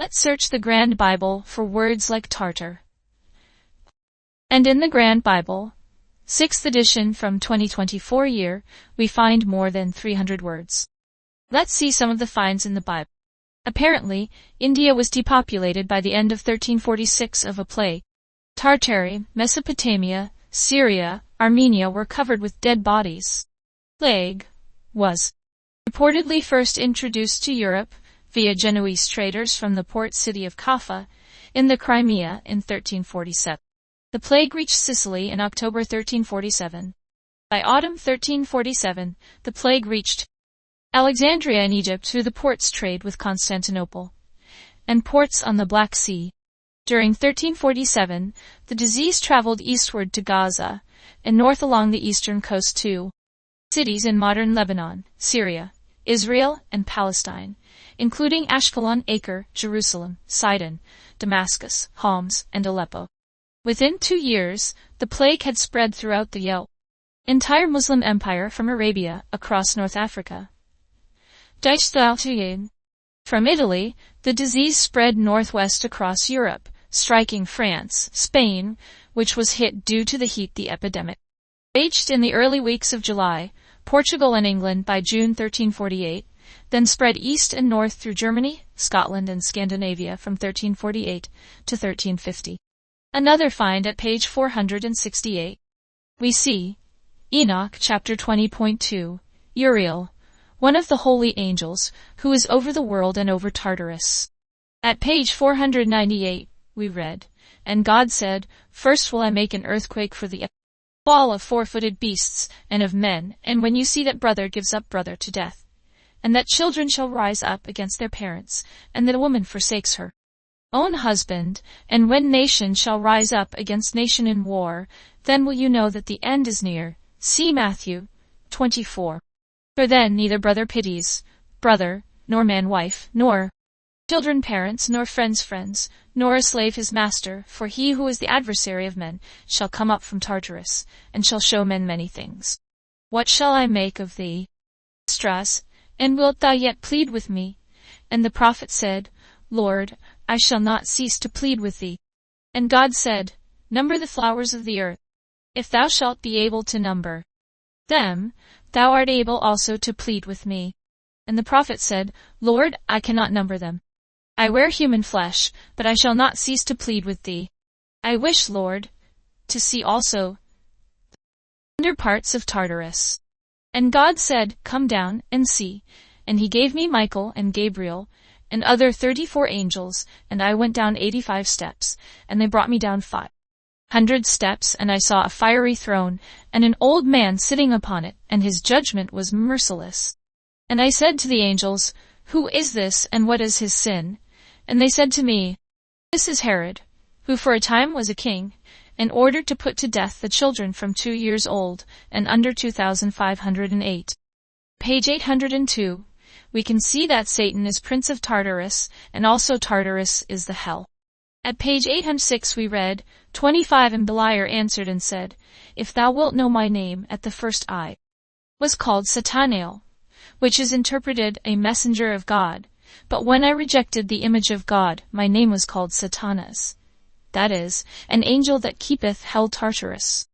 Let's search the Grand Bible for words like Tartar. And in the Grand Bible, 6th edition from 2024 year, we find more than 300 words. Let's see some of the finds in the Bible. Apparently, India was depopulated by the end of 1346 of a plague. Tartary, Mesopotamia, Syria, Armenia were covered with dead bodies. Plague was reportedly first introduced to Europe via Genoese traders from the port city of Kaffa in the Crimea in 1347. The plague reached Sicily in October 1347. By autumn 1347, the plague reached Alexandria in Egypt through the ports trade with Constantinople and ports on the Black Sea. During 1347, the disease traveled eastward to Gaza and north along the eastern coast to cities in modern Lebanon, Syria, Israel, and Palestine, including Ashkelon, Acre, Jerusalem, Sidon, Damascus, Homs, and Aleppo. Within 2 years, the plague had spread throughout the entire Muslim empire from Arabia across North Africa. From Italy, the disease spread northwest across Europe, striking France, Spain, which was hit due to the heat. The epidemic raged in the early weeks of July, Portugal and England by June 1348, then spread east and north through Germany, Scotland, and Scandinavia from 1348 to 1350. Another find at page 468. We see Enoch chapter 20.2, Uriel, one of the holy angels, who is over the world and over Tartarus. At page 498, we read, And God said, First will I make an earthquake for the fall of four-footed beasts and of men, and when you see that brother gives up brother to death, and that children shall rise up against their parents, and that a woman forsakes her own husband, and when nation shall rise up against nation in war, then will you know that the end is near. See Matthew 24. For then neither brother pities brother, nor man wife, nor children parents, nor friends friends, nor a slave his master, for he who is the adversary of men shall come up from Tartarus, and shall show men many things. What shall I make of thee, Stras, and wilt thou yet plead with me? And the prophet said, Lord, I shall not cease to plead with thee. And God said, Number the flowers of the earth. If thou shalt be able to number them, thou art able also to plead with me. And the prophet said, Lord, I cannot number them. I wear human flesh, but I shall not cease to plead with thee. I wish, Lord, to see also the under parts of Tartarus. And God said, Come down and see. And he gave me Michael and Gabriel, and other 34 angels, and I went down 85 steps, and they brought me down 500 steps, and I saw a fiery throne, and an old man sitting upon it, and his judgment was merciless. And I said to the angels, Who is this, and what is his sin? And they said to me, This is Herod, who for a time was a king, and ordered to put to death the children from 2 years old, and under 2,508. Page 802. We can see that Satan is prince of Tartarus, and also Tartarus is the hell. At page 806 we read, 25 And Beliar answered and said, If thou wilt know my name, at the first I was called Satanael, which is interpreted a messenger of God. But when I rejected the image of God, my name was called Satanas. That is, an angel that keepeth hell Tartarus.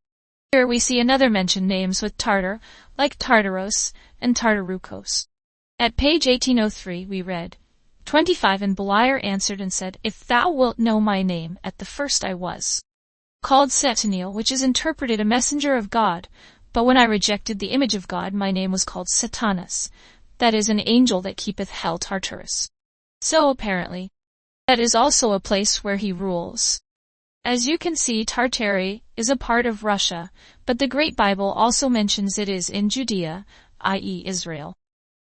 Here we see another mention names with Tartar, like Tartaros and Tartarukos. At page 1803 we read, 25 And Beliar answered and said, If thou wilt know my name, at the first I was called Satanael, which is interpreted a messenger of God. But when I rejected the image of God, my name was called Satanas. That is, an angel that keepeth hell Tartarus. So apparently, that is also a place where he rules. As you can see, Tartary is a part of Russia, but the Great Bible also mentions it is in Judea, i.e. Israel.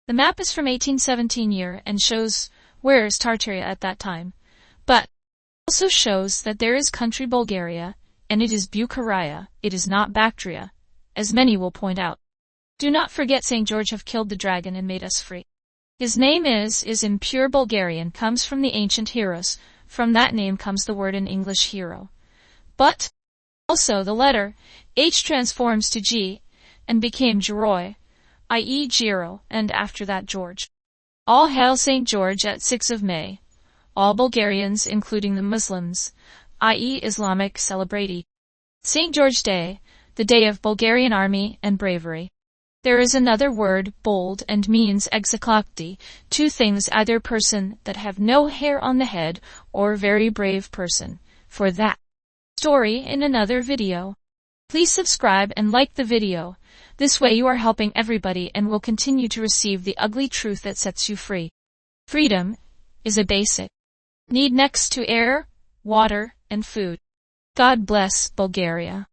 The map is from 1817 year and shows where is Tartary at that time, but also shows that there is country Bulgaria, and it is Bukhara, it is not Bactria, as many will point out. Do not forget St. George have killed the dragon and made us free. His name is in pure Bulgarian, comes from the ancient heroes. From that name comes the word in English hero. But also the letter H transforms to G and became Geroi, i.e. Giro, and after that George. All hail St. George at 6 of May. all Bulgarians, including the Muslims, i.e. Islamic, celebrate St. George Day, the day of Bulgarian army and bravery. There is another word, bold, and means exeklakti, two things, either person that have no hair on the head or very brave person. For that story in another video. Please subscribe and like the video. This way you are helping everybody and will continue to receive the ugly truth that sets you free. Freedom is a basic need next to air, water, and food. God bless Bulgaria.